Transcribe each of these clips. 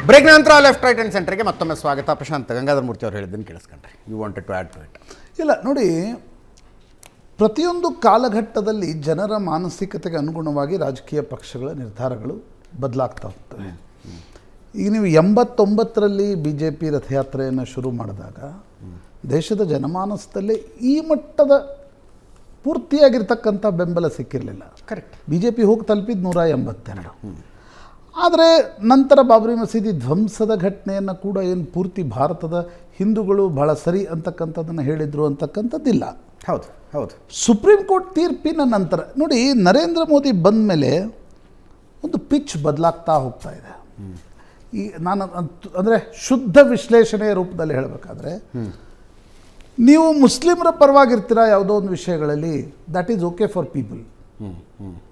Break ನಂತರ left right and ಸೆಂಟರ್ಗೆ ಮತ್ತೊಮ್ಮೆ ಸ್ವಾಗತ. ಪ್ರಶಾಂತ್, ಗಂಗಾಧರ ಮೂರ್ತಿ ಅವರು ಹೇಳಿದ್ದನ್ನು ಕೇಳಿಸ್ಕೊಂಡ್ರಿ. You wanted to add to it? ಇಲ್ಲ ನೋಡಿ, ಪ್ರತಿಯೊಂದು ಕಾಲಘಟ್ಟದಲ್ಲಿ ಜನರ ಮಾನಸಿಕತೆಗೆ ಅನುಗುಣವಾಗಿ ರಾಜಕೀಯ ಪಕ್ಷಗಳ ನಿರ್ಧಾರಗಳು ಬದಲಾಗ್ತಾ ಹೋಗ್ತವೆ. ಈಗ ನೀವು 89ರಲ್ಲಿ BJP ರಥಯಾತ್ರೆಯನ್ನು ಶುರು ಮಾಡಿದಾಗ ದೇಶದ ಜನಮಾನಸದಲ್ಲಿ ಈ ಮಟ್ಟದ ಪೂರ್ತಿಯಾಗಿರ್ತಕ್ಕಂಥ ಬೆಂಬಲ ಸಿಕ್ಕಿರಲಿಲ್ಲ. ಕರೆಕ್ಟ್. BJP ಹೋಗಿ ತಲುಪಿದ್ದು 182. ಆದರೆ ನಂತರ ಬಾಬರಿ ಮಸೀದಿ ಧ್ವಂಸದ ಘಟನೆಯನ್ನು ಕೂಡ ಏನು ಪೂರ್ತಿ ಭಾರತದ ಹಿಂದೂಗಳು ಬಹಳ ಸರಿ ಅಂತಕ್ಕಂಥದ್ದನ್ನು ಹೇಳಿದರು ಅಂತಕ್ಕಂಥದ್ದಿಲ್ಲ. ಹೌದು ಹೌದು. ಸುಪ್ರೀಂ ಕೋರ್ಟ್ ತೀರ್ಪಿನ ನಂತರ ನೋಡಿ, ನರೇಂದ್ರ ಮೋದಿ ಬಂದ ಮೇಲೆ ಒಂದು ಪಿಚ್ ಬದಲಾಗ್ತಾ ಹೋಗ್ತಾ ಇದೆ. ಈ ನಾನು ಅಂದರೆ ಶುದ್ಧ ವಿಶ್ಲೇಷಣೆಯ ರೂಪದಲ್ಲಿ ಹೇಳಬೇಕಾದ್ರೆ, ನೀವು ಮುಸ್ಲಿಮರ ಪರವಾಗಿರ್ತೀರ ಯಾವುದೋ ಒಂದು ವಿಷಯಗಳಲ್ಲಿ, that is okay for people.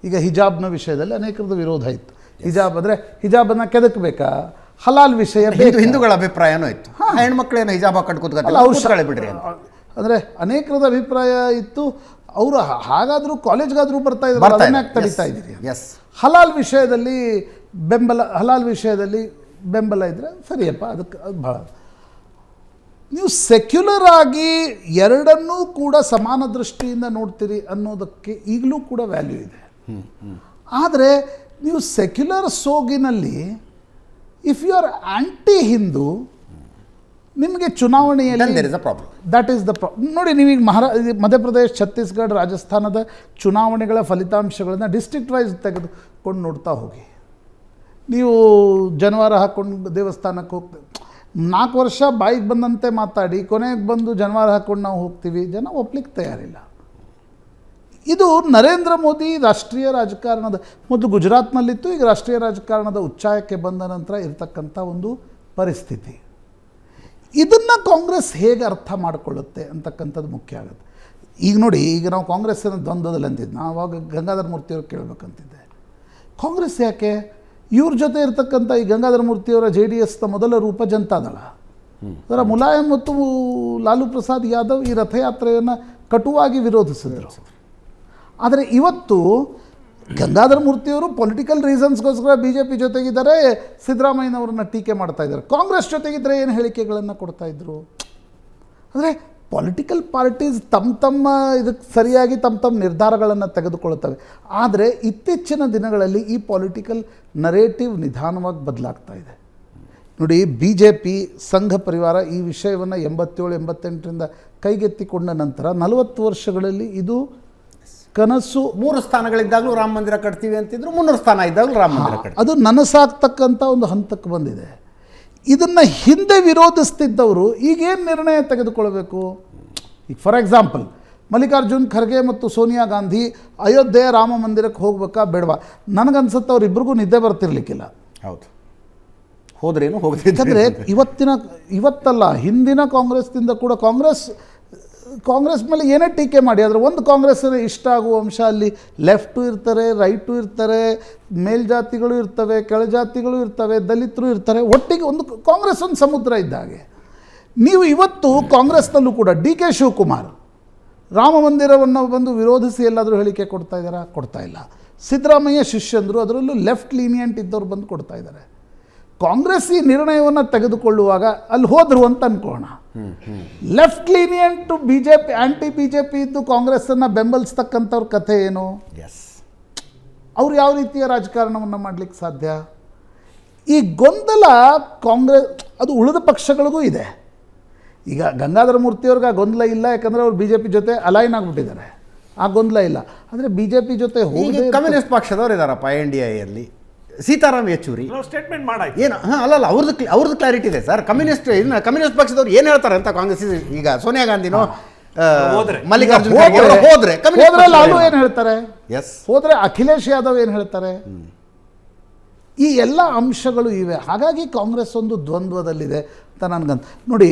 ಈಗ ಹಿಜಾಬ್ನ ವಿಷಯದಲ್ಲಿ ಅನೇಕರದ ವಿರೋಧ ಇತ್ತು. ಹಿಜಾಬ್ ಅಂದರೆ ಹಿಜಾಬನ್ನು ಕೆದಕಬೇಕಾ, ಹಲಾಲ್ ವಿಷಯ ಹಿಂದೂಗಳ ಅಭಿಪ್ರಾಯನೂ ಇತ್ತು. ಹೆಣ್ಮಕ್ಳೇನು ಹಿಜಾಬ್ ಹಾಕೊಂಡು ಕೂತ್ಕೊಳ್ಳಿ ಬಿಡ್ರಿ ಅಂದರೆ ಅನೇಕರದ ಅಭಿಪ್ರಾಯ ಇತ್ತು. ಅವರು ಹಾಗಾದರೂ ಕಾಲೇಜ್ಗಾದರೂ ಬರ್ತಾ ಇದ್ದಾರೆ, ಅದನ್ನ ತಡೀತಾ ಇದ್ದೀರಿ. ಹಲಾಲ್ ವಿಷಯದಲ್ಲಿ ಬೆಂಬಲ ಇದ್ದರೆ ಸರಿಯಪ್ಪ, ಅದಕ್ಕೆ ಅದು ಭಾಳ. ನೀವು ಸೆಕ್ಯುಲರ್ ಆಗಿ ಎರಡನ್ನೂ ಕೂಡ ಸಮಾನ ದೃಷ್ಟಿಯಿಂದ ನೋಡ್ತೀರಿ ಅನ್ನೋದಕ್ಕೆ ಈಗಲೂ ಕೂಡ ವ್ಯಾಲ್ಯೂ ಇದೆ. ಆದರೆ ನೀವು ಸೆಕ್ಯುಲರ್ ಸೋಗಿನಲ್ಲಿ if you are anti Hindu, ನಿಮಗೆ ಚುನಾವಣೆಯಲ್ಲಿ ದಟ್ ಈಸ್ ದ ಪ್ರಾಬ್ಲಮ್. ನೋಡಿ, ನೀವೀಗ ಮಧ್ಯಪ್ರದೇಶ, ಛತ್ತೀಸ್ಗಢ, ರಾಜಸ್ಥಾನದ ಚುನಾವಣೆಗಳ ಫಲಿತಾಂಶಗಳನ್ನು ಡಿಸ್ಟ್ರಿಕ್ಟ್ ವೈಸ್ ತೆಗೆದುಕೊಂಡು ನೋಡ್ತಾ ಹೋಗಿ. ನೀವು ಜನವಾರ ಹಾಕ್ಕೊಂಡು ದೇವಸ್ಥಾನಕ್ಕೆ ಹೋಗ್ತೀವಿ, 4 ವರ್ಷ ಬಾಯಿಗೆ ಬಂದಂತೆ ಮಾತಾಡಿ ಕೊನೆಗೆ ಬಂದು ಜನವಾರ ಹಾಕ್ಕೊಂಡು ನಾವು ಹೋಗ್ತೀವಿ, ಜನ ಒಪ್ಲಿಕ್ಕೆ ತಯಾರಿಲ್ಲ. ಇದು ನರೇಂದ್ರ ಮೋದಿ ರಾಷ್ಟ್ರೀಯ ರಾಜಕಾರಣದ ಮೊದಲು ಗುಜರಾತ್ನಲ್ಲಿತ್ತು, ಈಗ ರಾಷ್ಟ್ರೀಯ ರಾಜಕಾರಣದ ಉಚ್ಚಾಯಕ್ಕೆ ಬಂದ ನಂತರ ಇರತಕ್ಕಂಥ ಒಂದು ಪರಿಸ್ಥಿತಿ. ಇದನ್ನು ಕಾಂಗ್ರೆಸ್ ಹೇಗೆ ಅರ್ಥ ಮಾಡಿಕೊಳ್ಳುತ್ತೆ ಅಂತಕ್ಕಂಥದ್ದು ಮುಖ್ಯ ಆಗುತ್ತೆ. ಈಗ ನೋಡಿ, ಈಗ ನಾವು ಕಾಂಗ್ರೆಸ್ಸಿನ ದ್ವಂದ್ವದಲ್ಲಿ ಅಂತಿದ್ದು, ನಾವು ಆವಾಗ ಗಂಗಾಧರ ಮೂರ್ತಿಯವ್ರು ಕೇಳಬೇಕಂತಿದ್ದೆ. ಕಾಂಗ್ರೆಸ್ ಯಾಕೆ ಇವ್ರ ಜೊತೆ ಇರ್ತಕ್ಕಂಥ ಈ ಗಂಗಾಧರ ಮೂರ್ತಿಯವರ JDSನ ಮೊದಲ ರೂಪ ಜನತಾದಳ, ಅದರ ಮುಲಾಯಂ ಮತ್ತು ಲಾಲು ಪ್ರಸಾದ್ ಯಾದವ್ ಈ ರಥಯಾತ್ರೆಯನ್ನು ಕಟುವಾಗಿ ವಿರೋಧಿಸಿದರು. ಆದರೆ ಇವತ್ತು ಗಂಗಾಧರ ಮೂರ್ತಿಯವರು ಪೊಲಿಟಿಕಲ್ ರೀಸನ್ಸ್ಗೋಸ್ಕರ BJP ಜೊತೆಗಿದ್ದಾರೆ, ಸಿದ್ದರಾಮಯ್ಯನವ್ರನ್ನ ಟೀಕೆ ಮಾಡ್ತಾ ಇದ್ದಾರೆ. ಕಾಂಗ್ರೆಸ್ ಜೊತೆಗಿದ್ದರೆ ಏನು ಹೇಳಿಕೆಗಳನ್ನು ಕೊಡ್ತಾಯಿದ್ರು? ಅಂದರೆ ಪೊಲಿಟಿಕಲ್ ಪಾರ್ಟೀಸ್ ತಮ್ಮ ಇದಕ್ಕೆ ಸರಿಯಾಗಿ ತಮ್ಮ ನಿರ್ಧಾರಗಳನ್ನು ತೆಗೆದುಕೊಳ್ತವೆ. ಆದರೆ ಇತ್ತೀಚಿನ ದಿನಗಳಲ್ಲಿ ಈ ಪೊಲಿಟಿಕಲ್ ನರೇಟಿವ್ ನಿಧಾನವಾಗಿ ಬದಲಾಗ್ತಾ ಇದೆ. ನೋಡಿ, BJP ಸಂಘ ಪರಿವಾರ ಈ ವಿಷಯವನ್ನು 87-88ರಿಂದ ಕೈಗೆತ್ತಿಕೊಂಡ ನಂತರ 40 ವರ್ಷಗಳಲ್ಲಿ ಇದು ಕನಸು. 3 ಸ್ಥಾನಗಳಿದ್ದಾಗಲೂ ರಾಮ ಮಂದಿರ ಕಟ್ತೀವಿ ಅಂತಿದ್ರು, 300 ಸ್ಥಾನ ಇದ್ದಾಗಲೂ ರಾಮ ಮಂದಿರ ಕಟ್ತೀವಿ, ಅದು ನನಸಾಗ್ತಕ್ಕಂಥ ಒಂದು ಹಂತಕ್ಕೆ ಬಂದಿದೆ. ಇದನ್ನು ಹಿಂದೆ ವಿರೋಧಿಸ್ತಿದ್ದವರು ಈಗೇನು ನಿರ್ಣಯ ತೆಗೆದುಕೊಳ್ಬೇಕು? ಈಗ ಫಾರ್ ಎಕ್ಸಾಂಪಲ್ ಮಲ್ಲಿಕಾರ್ಜುನ್ ಖರ್ಗೆ ಮತ್ತು ಸೋನಿಯಾ ಗಾಂಧಿ ಅಯೋಧ್ಯೆ ರಾಮ ಮಂದಿರಕ್ಕೆ ಹೋಗ್ಬೇಕಾ ಬೇಡವಾ? ನನಗನ್ಸುತ್ತೆ ಅವರಿಬ್ಬರಿಗೂ ನಿದ್ದೆ ಬರ್ತಿರ್ಲಿಕ್ಕಿಲ್ಲ. ಹೌದು, ಹೋದ್ರೇನು ಹೋಗ್ತಿದ್ರೆ. ಇವತ್ತಲ್ಲ, ಹಿಂದಿನ ಕಾಂಗ್ರೆಸ್ನಿಂದ ಕೂಡ ಕಾಂಗ್ರೆಸ್ ಮೇಲೆ ಏನೇ ಟೀಕೆ ಮಾಡಿ, ಆದರೆ ಒಂದು ಕಾಂಗ್ರೆಸ್ಸಿನ ಇಷ್ಟ ಆಗುವ ಅಂಶ, ಅಲ್ಲಿ ಲೆಫ್ಟು ಇರ್ತಾರೆ, ರೈಟು ಇರ್ತಾರೆ, ಮೇಲ್ಜಾತಿಗಳು ಇರ್ತವೆ, ಕೆಳಜಾತಿಗಳು ಇರ್ತವೆ, ದಲಿತರು ಇರ್ತಾರೆ, ಒಟ್ಟಿಗೆ ಒಂದು ಕಾಂಗ್ರೆಸ್ ಒಂದು ಸಮುದ್ರ ಇದ್ದ ಹಾಗೆ. ನೀವು ಇವತ್ತು ಕಾಂಗ್ರೆಸ್ನಲ್ಲೂ ಕೂಡ DK ಶಿವಕುಮಾರ್ ರಾಮ ಮಂದಿರವನ್ನು ಬಂದು ವಿರೋಧಿಸಿ ಎಲ್ಲಾದರೂ ಹೇಳಿಕೆ ಕೊಡ್ತಾ ಇದ್ದಾರಾ? ಕೊಡ್ತಾ ಇಲ್ಲ. ಸಿದ್ದರಾಮಯ್ಯ ಶಿಷ್ಯಂದರು, ಅದರಲ್ಲೂ ಲೆಫ್ಟ್ ಲೀನಿಯಂಟ್ ಇದ್ದವ್ರು ಬಂದು ಕೊಡ್ತಾ ಇದ್ದಾರೆ. ಕಾಂಗ್ರೆಸ್ ಈ ನಿರ್ಣಯವನ್ನು ತೆಗೆದುಕೊಳ್ಳುವಾಗ ಅಲ್ಲಿ ಹೋದರು ಅಂತ ಅನ್ಕೋಣ, ಲೆಫ್ಟ್ ಲೀನಿಯಂಟು BJP ಆ್ಯಂಟಿ BJP ಇದ್ದು ಕಾಂಗ್ರೆಸ್ಸನ್ನು ಬೆಂಬಲಿಸ್ತಕ್ಕಂಥವ್ರ ಕಥೆ ಏನು? ಅವ್ರು ಯಾವ ರೀತಿಯ ರಾಜಕಾರಣವನ್ನು ಮಾಡಲಿಕ್ಕೆ ಸಾಧ್ಯ? ಈ ಗೊಂದಲ ಕಾಂಗ್ರೆಸ್, ಅದು ಉಳಿದ ಪಕ್ಷಗಳಿಗೂ ಇದೆ. ಈಗ ಗಂಗಾಧರ ಮೂರ್ತಿಯವ್ರಿಗೆ ಆ ಗೊಂದಲ ಇಲ್ಲ, ಯಾಕಂದರೆ ಅವ್ರು BJP ಜೊತೆ ಅಲೈನ್ ಆಗಿಬಿಟ್ಟಿದ್ದಾರೆ, ಆ ಗೊಂದಲ ಇಲ್ಲ. ಆದರೆ BJP ಜೊತೆ ಹೋಗಿ ಕಮ್ಯುನಿಸ್ಟ್ ಪಕ್ಷದವ್ರು ಇದ್ದಾರಪ್ಪ NDIಯಲ್ಲಿ, ಸೀತಾರಾಮ್ ಯೆಚೂರಿ ಸ್ಟೇಟ್ಮೆಂಟ್ ಮಾಡಾಯ್ತು ಏನು? ಅಲ್ಲಲ್ಲ, ಅವ್ರದ್ದು ಕ್ಲಾರಿಟಿ ಇದೆ ಸರ್. ಕಮ್ಯುನಿಸ್ಟ್ ಪಕ್ಷದವ್ರು ಏನು ಹೇಳ್ತಾರೆ ಅಂತ ಕಾಂಗ್ರೆಸ್, ಈಗ ಸೋನಿಯಾ ಗಾಂಧಿನೋ ಮಲ್ಲಿಕಾರ್ಜುನ್ ಹೋದ್ರೆ ಲಾಲು ಏನು ಹೇಳ್ತಾರೆ, ಹೋದ್ರೆ ಅಖಿಲೇಶ್ ಯಾದವ್ ಏನು ಹೇಳ್ತಾರೆ, ಈ ಎಲ್ಲ ಅಂಶಗಳು ಇವೆ. ಹಾಗಾಗಿ ಕಾಂಗ್ರೆಸ್ ಒಂದು ದ್ವಂದ್ವದಲ್ಲಿದೆ ಅಂತ ನನಗಂತ. ನೋಡಿ,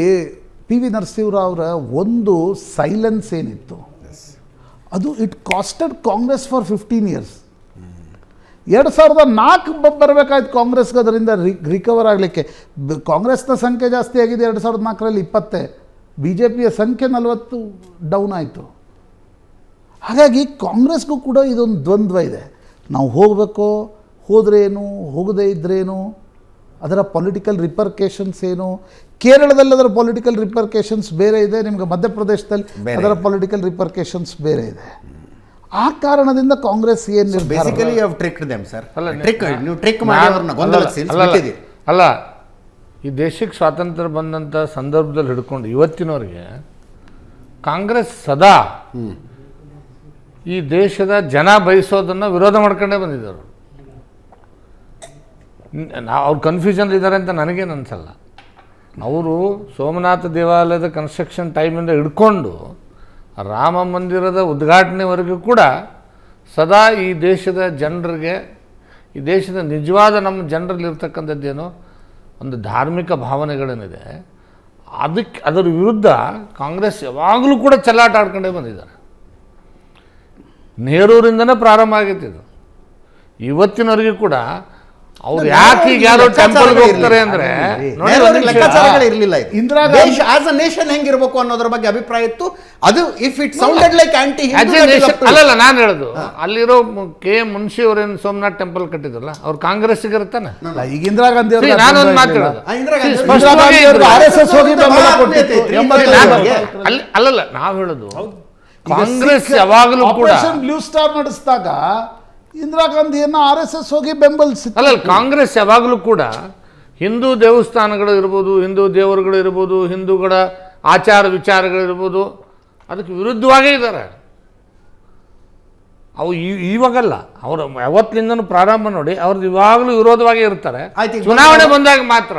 PV ನರಸಿಂಹರಾವ್ರ ಒಂದು ಸೈಲೆನ್ಸ್ ಏನಿತ್ತು, ಅದು it costed Congress for 15 years. 2004 ಬರಬೇಕಾಯ್ತು ಕಾಂಗ್ರೆಸ್ಗೆ ಅದರಿಂದ ರಿಕವರ್ ಆಗಲಿಕ್ಕೆ. ಕಾಂಗ್ರೆಸ್ನ ಸಂಖ್ಯೆ ಜಾಸ್ತಿ ಆಗಿದೆ 2004ರಲ್ಲಿ 20, BJPಯ ಸಂಖ್ಯೆ 40 ಡೌನ್ ಆಯಿತು. ಹಾಗಾಗಿ ಕಾಂಗ್ರೆಸ್ಗೂ ಕೂಡ ಇದೊಂದು ದ್ವಂದ್ವ ಇದೆ. ನಾವು ಹೋಗಬೇಕೋ, ಹೋದ್ರೇನು, ಹೋಗದೇ ಇದ್ರೇನು, ಅದರ ಪೊಲಿಟಿಕಲ್ ರಿಪರ್ಕೇಷನ್ಸ್ ಏನು? ಕೇರಳದಲ್ಲಿ ಅದರ ಪೊಲಿಟಿಕಲ್ ರಿಪರ್ಕೇಷನ್ಸ್ ಬೇರೆ ಇದೆ, ನಿಮಗೆ ಮಧ್ಯಪ್ರದೇಶದಲ್ಲಿ ಅದರ ಪೊಲಿಟಿಕಲ್ ರಿಪರ್ಕೇಷನ್ಸ್ ಬೇರೆ ಇದೆ. ಆ ಕಾರಣದಿಂದ ಕಾಂಗ್ರೆಸ್ ಏನು basically you have tricked them sir. ನೀವು ಟ್ರಿಕ್ ಮಾಡಿ ಅವರನ್ನ ಗೊಂದಲಕ್ಕೆ ಸಿಲುಕಿಸಿದ್ದೀರಿ. ಅಲ್ಲ, ಈ ದೇಶಕ್ಕೆ ಸ್ವಾತಂತ್ರ್ಯ ಬಂದಂಥ ಸಂದರ್ಭದಲ್ಲಿ ಹಿಡ್ಕೊಂಡು ಇವತ್ತಿನವರೆಗೆ ಕಾಂಗ್ರೆಸ್ ಸದಾ ಈ ದೇಶದ ಜನ ಬಯಸೋದನ್ನು ವಿರೋಧ ಮಾಡ್ಕೊಂಡೇ ಬಂದಿದ್ದರು. ಅವ್ರು ಕನ್ಫ್ಯೂಷನ್ ಇದ್ದಾರೆ ಅಂತ ನನಗೇನು ಅನಿಸಲ್ಲ. ಅವರು ಸೋಮನಾಥ ದೇವಾಲಯದ ಕನ್ಸ್ಟ್ರಕ್ಷನ್ ಟೈಮಿಂದ ಹಿಡ್ಕೊಂಡು ರಾಮ ಮಂದಿರದ ಉದ್ಘಾಟನೆವರೆಗೂ ಕೂಡ ಸದಾ ಈ ದೇಶದ ಜನರಿಗೆ, ಈ ದೇಶದ ನಿಜವಾದ ನಮ್ಮ ಜನರಲ್ಲಿರ್ತಕ್ಕಂಥದ್ದೇನೋ ಒಂದು ಧಾರ್ಮಿಕ ಭಾವನೆಗಳೇನಿದೆ ಅದರ ವಿರುದ್ಧ ಕಾಂಗ್ರೆಸ್ ಯಾವಾಗಲೂ ಕೂಡ ಚೆಲ್ಲಾಟ ಆಡ್ಕೊಂಡೇ ಬಂದಿದ್ದಾರೆ. ನೆಹರೂರಿಂದನೇ ಪ್ರಾರಂಭ ಆಗಿತ್ತು. ಇವತ್ತಿನವರೆಗೂ ಕೂಡ ಅವ್ರು ಯಾಕೆ ಈಗ ಯಾರೋ ಟೆಂಪಲ್ಗೆ ಹೋಗ್ತಾರೆ ಅಂದ್ರೆ ಇರಲಿಲ್ಲ. Indira Gandhi as a nation ಹೆಂಗಿರ್ಬೇಕು ಅನ್ನೋದ್ರ ಬಗ್ಗೆ ಅಭಿಪ್ರಾಯ ಇತ್ತು. ಅದು if it sounded like anti ಅಲ್ಲಲ್ಲ, ನಾನು ಹೇಳೋದು ಅಲ್ಲಿರೋ ಕೆ ಮುನ್ಷಿ ಅವರೇನು ಸೋಮನಾಥ್ ಟೆಂಪಲ್ ಕಟ್ಟಿದ್ರಲ್ಲ, ಅವ್ರು ಕಾಂಗ್ರೆಸ್ಸಿಗೆ ಇರ್ತಾನೆ. ಈಗ ಇಂದಿರಾ ಗಾಂಧಿ ನಾನೊಂದು ಮಾತಾಡೋದು ಅಲ್ಲಲ್ಲ, ನಾವು ಹೇಳೋದು ಕಾಂಗ್ರೆಸ್ ಯಾವಾಗಲೂ ಕೂಡ ಬ್ಲೂ ಸ್ಟಾರ್ ನಡೆಸಿದಾಗ ಇಂದಿರಾ ಗಾಂಧಿಯನ್ನು RSS ಹೋಗಿ ಬೆಂಬಲಿಸಿತ್ತು. ಅಲ್ಲ, ಕಾಂಗ್ರೆಸ್ ಯಾವಾಗಲೂ ಕೂಡ ಹಿಂದೂ ದೇವಸ್ಥಾನಗಳು ಇರ್ಬೋದು, ಹಿಂದೂ ದೇವರುಗಳು ಇರ್ಬೋದು, ಹಿಂದೂಗಳ ಆಚಾರ ವಿಚಾರಗಳಿರ್ಬೋದು, ಅದಕ್ಕೆ ವಿರುದ್ಧವಾಗೇ ಇದ್ದಾರೆ. ಅವು ಇವಾಗಲ್ಲ, ಅವರು ಯಾವತ್ತಿನಿಂದನೂ ಪ್ರಾರಂಭ ನೋಡಿ ಅವ್ರದ್ದು ಇವಾಗಲೂ ವಿರೋಧವಾಗೇ ಇರ್ತಾರೆ. ಚುನಾವಣೆ ಬಂದಾಗ ಮಾತ್ರ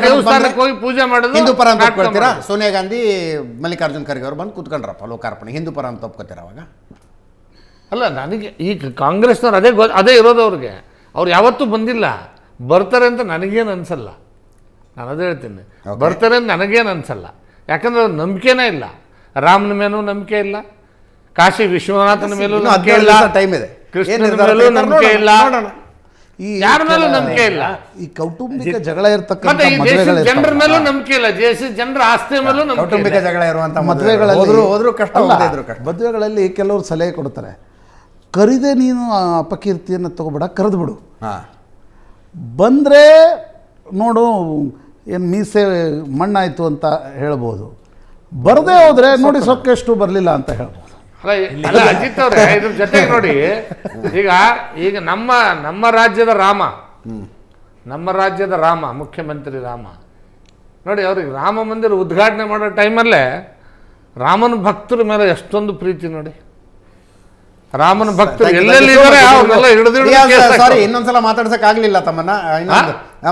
ದೇವಸ್ಥಾನಕ್ಕೆ ಹೋಗಿ ಪೂಜೆ ಮಾಡೋದು. ಹಿಂದೂ ಪರ ಅಂತ ಒಪ್ಕೊಳ್ತೀರಾ? ಸೋನಿಯಾ ಗಾಂಧಿ ಮಲ್ಲಿಕಾರ್ಜುನ್ ಖರ್ಗೆ ಅವರು ಬಂದು ಕೂತ್ಕೊಂಡ್ರಪ್ಪ ಲೋಕಾರ್ಪಣೆ, ಹಿಂದೂ ಪರ ಅಂತ ಒಪ್ಕೋತೀರ ಅವಾಗ? ಅಲ್ಲ, ನನಗೆ ಈಗ ಕಾಂಗ್ರೆಸ್ನವ್ರು ಅದೇ ಇರೋದು ಅವ್ರಿಗೆ. ಅವ್ರು ಯಾವತ್ತೂ ಬಂದಿಲ್ಲ, ಬರ್ತಾರೆ ಅಂತ ನನಗೇನು ಅನಿಸಲ್ಲ. ನಾನು ಅದೇ ಹೇಳ್ತೀನಿ, ಬರ್ತಾರೆ ಅಂತ ನನಗೇನು ಅನಿಸಲ್ಲ. ಯಾಕಂದ್ರೆ ಅವ್ರ ನಂಬಿಕೆನೇ ಇಲ್ಲ. ರಾಮನ ಮೇಲೂ ನಂಬಿಕೆ ಇಲ್ಲ, ಕಾಶಿ ವಿಶ್ವನಾಥನ ಮೇಲೂ ನಂಬಿಕೆ ಇಲ್ಲ, ಕೃಷ್ಣನ ಮೇಲೂ ನಂಬಿಕೆ ಇಲ್ಲ, ಯಾರ ಮೇಲೂ ನಂಬಿಕೆ ಇಲ್ಲ. ಈ ಕೌಟುಂಬಿಕ ಜಗಳ ಇರ್ತಕ್ಕಂಥ ಜನರ ಮೇಲೂ ನಂಬಿಕೆ ಇಲ್ಲ, ಜನರ ಆಸ್ತಿ ಮೇಲೂ ಕೌಟುಂಬಿಕ ಜಗಳ ಇರುವಂಥ ಮದುವೆಗಳಲ್ಲಿ ಕೆಲವರು ಸಲಹೆ ಕೊಡ್ತಾರೆ, ಕರಿದೆ ನೀನು ಅಪಕೀರ್ತಿಯನ್ನು ತಗೋಬೇಡ, ಕರೆದು ಬಿಡು. ಬಂದರೆ ನೋಡು ಏನು ಮೀಸೆ ಮಣ್ಣಾಯಿತು ಅಂತ ಹೇಳ್ಬೋದು, ಬರದೇ ಹೋದರೆ ನೋಡಿ ಸೊಕ್ಕೆಷ್ಟು ಬರಲಿಲ್ಲ ಅಂತ ಹೇಳ್ಬೋದು. ಅಲ್ಲ ಅಜಿತ್ ಅವ್ರೆ, ಇದ್ರ ಜೊತೆಗೆ ನೋಡಿ, ಈಗ ನಮ್ಮ ರಾಜ್ಯದ ರಾಮ ಮುಖ್ಯಮಂತ್ರಿ ರಾಮ ನೋಡಿ, ಅವ್ರಿಗೆ ರಾಮ ಮಂದಿರ ಉದ್ಘಾಟನೆ ಮಾಡೋ ಟೈಮಲ್ಲೇ ರಾಮನ ಭಕ್ತರ ಮೇಲೆ ಎಷ್ಟೊಂದು ಪ್ರೀತಿ ನೋಡಿ. ರಾಮನ ಭಕ್ತರು ಎಲ್ಲೆಲ್ಲಿದ್ದಾರೆ ಅವ್ರನ್ನೆಲ್ಲ ಹಿಡಿದು ಸಾರಿ ಇನ್ನೊಂದ್ಸಲ ಮಾತಾಡ್ಸಕ್ ಆಗ್ಲಿಲ್ಲ ತಮ್ಮನ್ನ,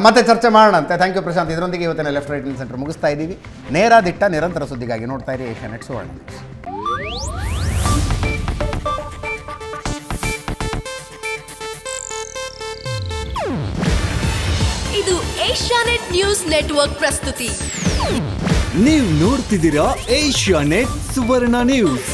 ಮತ್ತೆ ಚರ್ಚೆ ಮಾಡೋಣ ಅಂತ. Thank you Prashant. ಇದರೊಂದಿಗೆ ಇವತ್ತಿನ ಲೆಫ್ಟ್ ರೈಟ್ ಸೆಂಟರ್ ಮುಗಿಸ್ತಾ ಇದ್ದೀವಿ. ನೇರ ದಿಟ್ಟ ನಿರಂತರ ಸುದ್ದಿಗಾಗಿ ನೋಡ್ತಾ ಇರಿ ಏಷ್ಯಾನೆಟ್ ಸುವರ್ಣ. ಇದು ಏಷ್ಯಾನೆಟ್ ನ್ಯೂಸ್ ನೆಟ್ವರ್ಕ್ ಪ್ರಸ್ತುತಿ. ನೀವು ನೋಡ್ತಿದ್ದೀರಾ ಏಷ್ಯಾನೆಟ್ ಸುವರ್ಣ ನ್ಯೂಸ್.